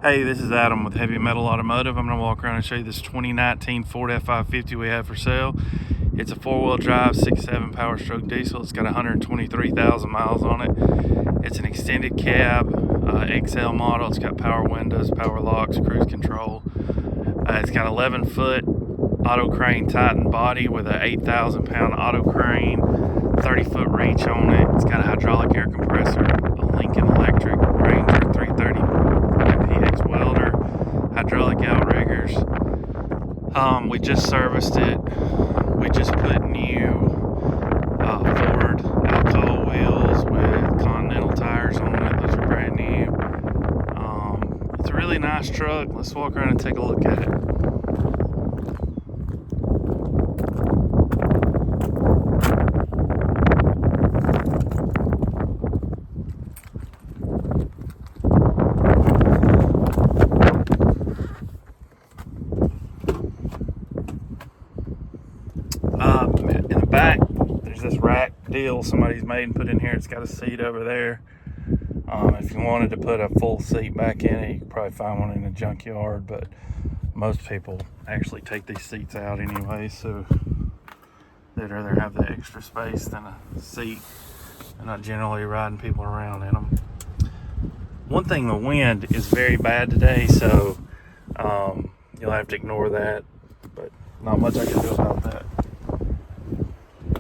Hey, this is Adam with Heavy Metal Automotive. I'm going to walk around and show you this 2019 Ford F550 we have for sale. It's a four-wheel drive, 6.7 power stroke diesel. It's got 123,000 miles on it. It's an extended cab, XL model. It's got power windows, power locks, cruise control. It's got 11-foot auto crane Titan body with a 8,000-pound auto crane, 30-foot reach on it. It's got a hydraulic air compressor, a Lincoln Electric Ranger 330 PX Welder, hydraulic outriggers. We just serviced it. We just put new Ford alcohol wheels with Continental tires on it. Those are brand new. It's a really nice truck. Let's walk around and take a look at it. In the back, there's this rack deal somebody's made and put in here. It's got a seat over there. If you wanted to put a full seat back in it, you could probably find one in a junkyard, but most people actually take these seats out anyway, so they'd rather have the extra space than a seat. They're not generally riding people around in them. One thing, the wind is very bad today, so you'll have to ignore that, but not much I can do about that.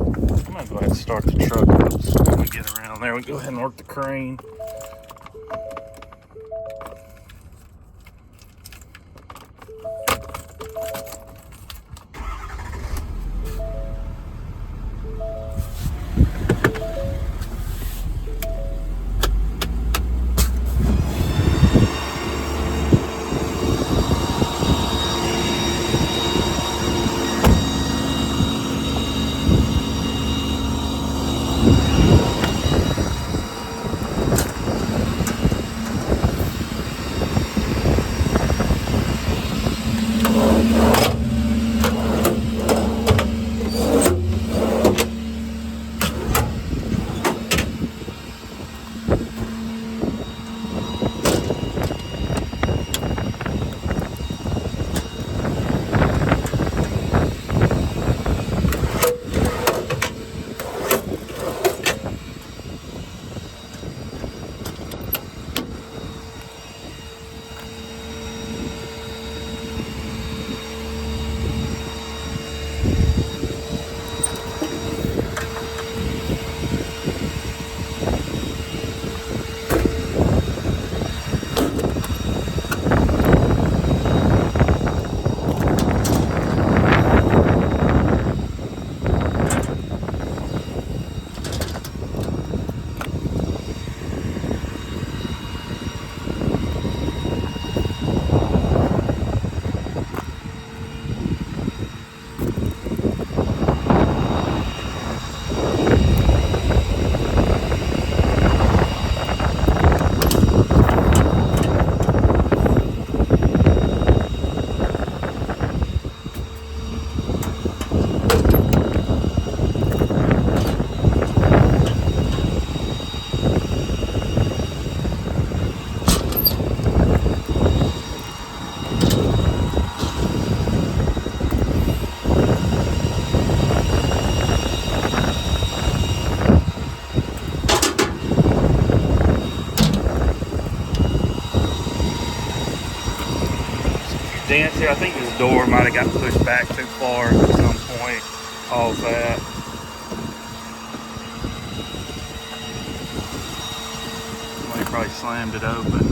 I'm gonna go ahead and start the truck up so when we get around there, we go ahead and work the crane. Dance here. I think this door might have got pushed back too far at some point. Caused that. Somebody probably slammed it open.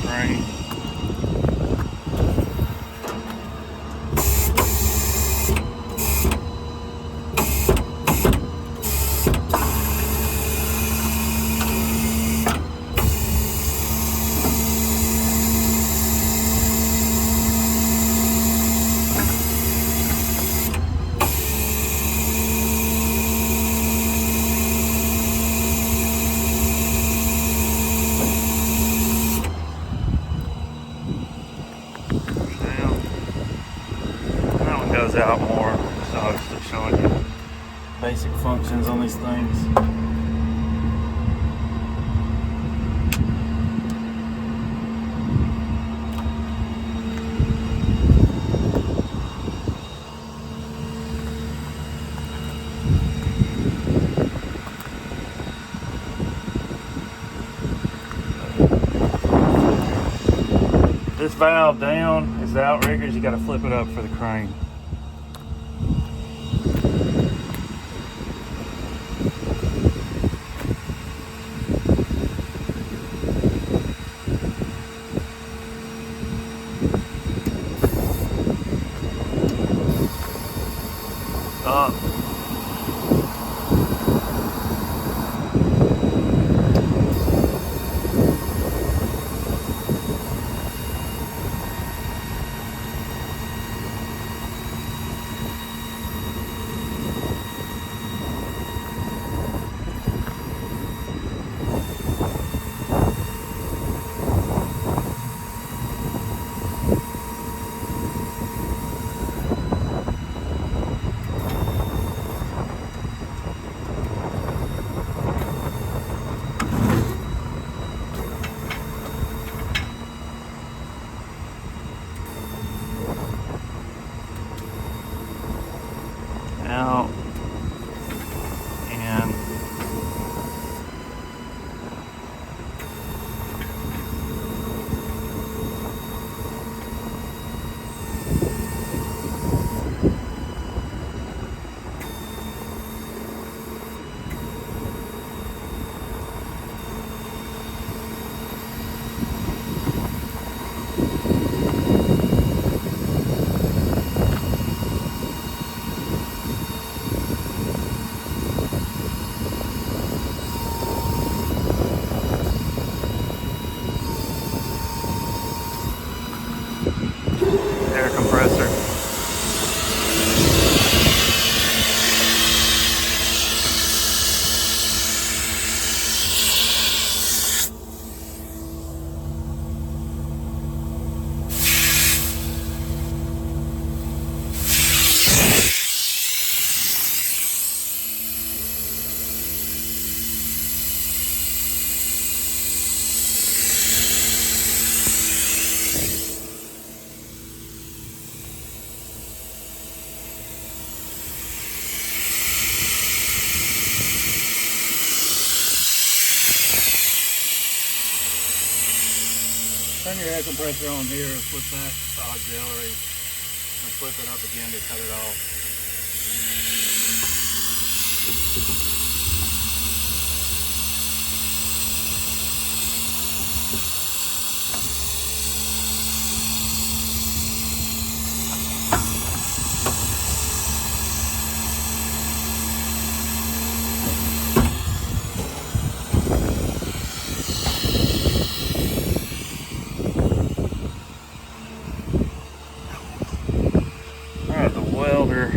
Right. basic functions on these things. This valve down is the outriggers. You got to flip it up for the crane. Up. Out and air compressor. Turn your air compressor on here, flip that to auxiliary, and flip it up again to cut it off. Alright, the welder.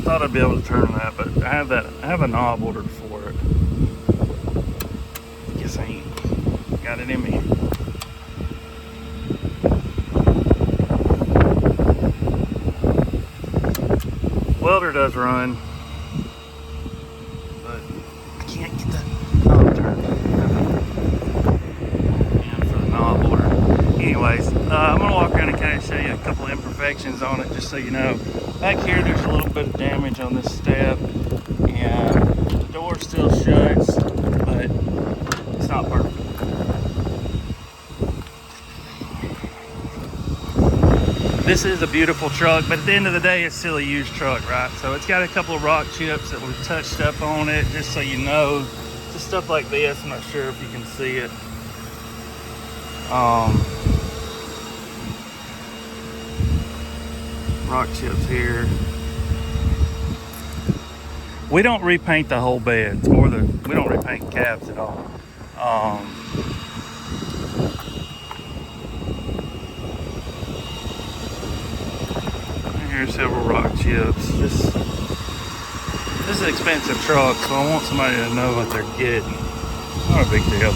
Thought I'd be able to turn that, but I have a knob ordered for it. Guess I ain't got it in me. Welder does run, but I can't get that knob turned. And for the knob order. Anyways, I'm gonna walk around and kind of show you a couple of imperfections on it, just so you know. Back here, there's a little bit of damage on this step, and the door still shuts, but it's not perfect. This is a beautiful truck, but at the end of the day, it's still a used truck, right? So it's got a couple of rock chips that we've touched up on it, just so you know. Just stuff like this. I'm not sure if you can see it. Rock chips here. We don't repaint the whole beds, or we don't repaint cabs at all. Here's several rock chips. This is an expensive truck, so I want somebody to know what they're getting. Not a big deal.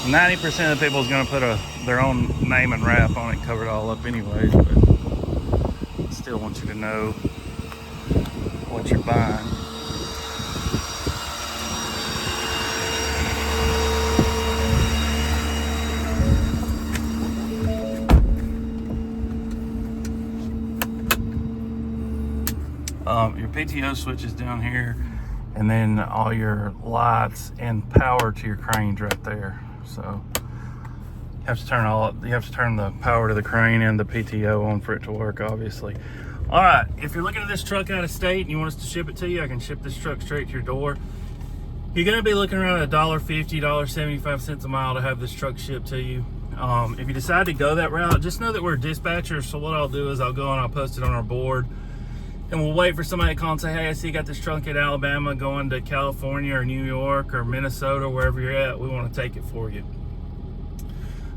90% of the people is going to put their own name and wrap on it, cover it all up anyways, but I still want you to know what you're buying. Your PTO switch is down here, and then all your lights and power to your cranes right there. So you have to turn the power to the crane and the PTO on for it to work, obviously. All right, if you're looking at this truck out of state and you want us to ship it to you, I can ship this truck straight to your door. You're gonna be looking around at $1.50, $1.75 a mile to have this truck shipped to you. If you decide to go that route, just know that we're dispatchers. So what I'll do is I'll go and I'll post it on our board, and we'll wait for somebody to call and say, hey, I see you got this truck at Alabama going to California or New York or Minnesota, wherever you're at. We want to take it for you.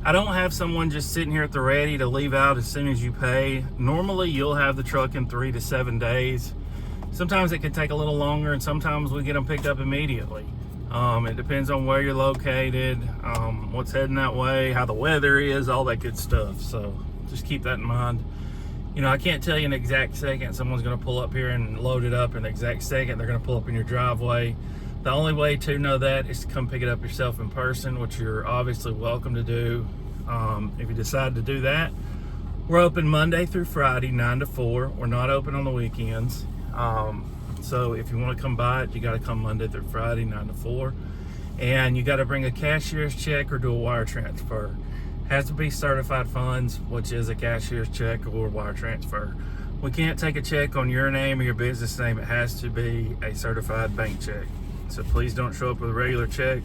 I don't have someone just sitting here at the ready to leave out as soon as you pay. Normally, you'll have the truck in 3 to 7 days. Sometimes it can take a little longer, and sometimes we get them picked up immediately. It depends on where you're located, what's heading that way, how the weather is, all that good stuff. So just keep that in mind. You know, I can't tell you in an exact second someone's going to pull up here and load it up in the exact second they're going to pull up in your driveway. The only way to know that is to come pick it up yourself in person, which you're obviously welcome to do. If you decide to do that, we're open Monday through Friday, 9 to 4. We're not open on the weekends. So if you want to come by it, you got to come Monday through Friday, 9 to 4. And you got to bring a cashier's check or do a wire transfer. Has to be certified funds, which is a cashier's check or wire transfer. We can't take a check on your name or your business name. It has to be a certified bank check. So please don't show up with a regular check.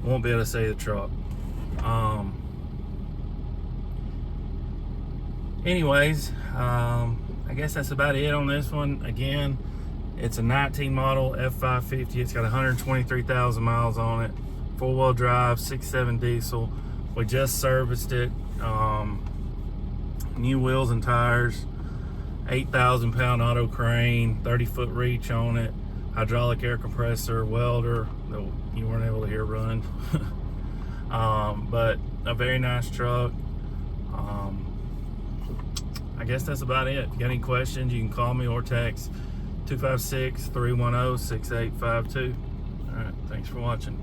Won't be able to see the truck. Anyways, I guess that's about it on this one. Again, it's a 19 model F550. It's got 123,000 miles on it. 4-wheel drive, 6.7 diesel. We just serviced it. New wheels and tires, 8,000 pound auto crane, 30-foot reach on it, hydraulic air compressor, welder that you weren't able to hear run. But a very nice truck. I guess that's about it. If you got any questions, you can call me or text 256-310-6852. All right, thanks for watching.